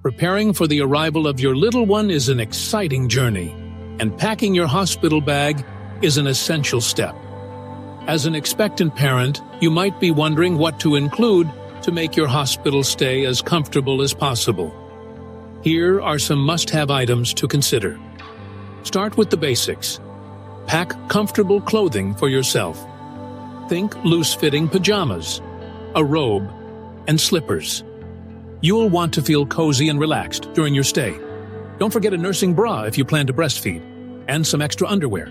Preparing for the arrival of your little one is an exciting journey, and packing your hospital bag is an essential step. As an expectant parent, you might be wondering what to include to make your hospital stay as comfortable as possible. Here are some must-have items to consider. Start with the basics. Pack comfortable clothing for yourself. Think loose-fitting pajamas, a robe, and slippers. You'll want to feel cozy and relaxed during your stay. Don't forget a nursing bra if you plan to breastfeed, and some extra underwear.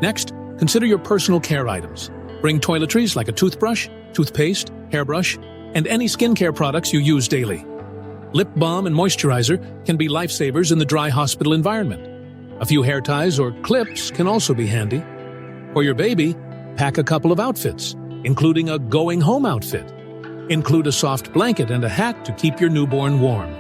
Next, consider your personal care items. Bring toiletries like a toothbrush, toothpaste, hairbrush, and any skincare products you use daily. Lip balm and moisturizer can be lifesavers in the dry hospital environment. A few hair ties or clips can also be handy. For your baby, pack a couple of outfits, including a going-home outfit. Include a soft blanket and a hat to keep your newborn warm.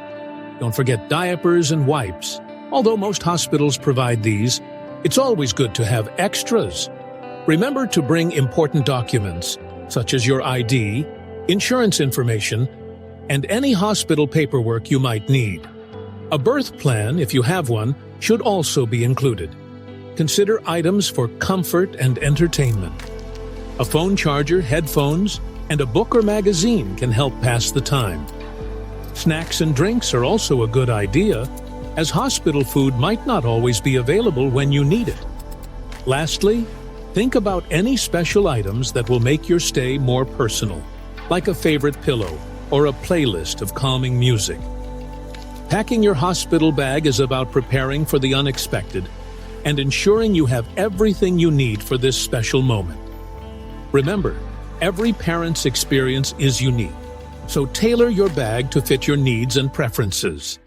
Don't forget diapers and wipes. Although most hospitals provide these, it's always good to have extras. Remember to bring important documents, such as your ID, insurance information, and any hospital paperwork you might need. A birth plan, if you have one, should also be included. Consider items for comfort and entertainment. A phone charger, headphones, and a book or magazine can help pass the time. Snacks and drinks are also a good idea, as hospital food might not always be available when you need it. Lastly, think about any special items that will make your stay more personal, like a favorite pillow or a playlist of calming music. Packing your hospital bag is about preparing for the unexpected and ensuring you have everything you need for this special moment. Remember, every parent's experience is unique, so tailor your bag to fit your needs and preferences.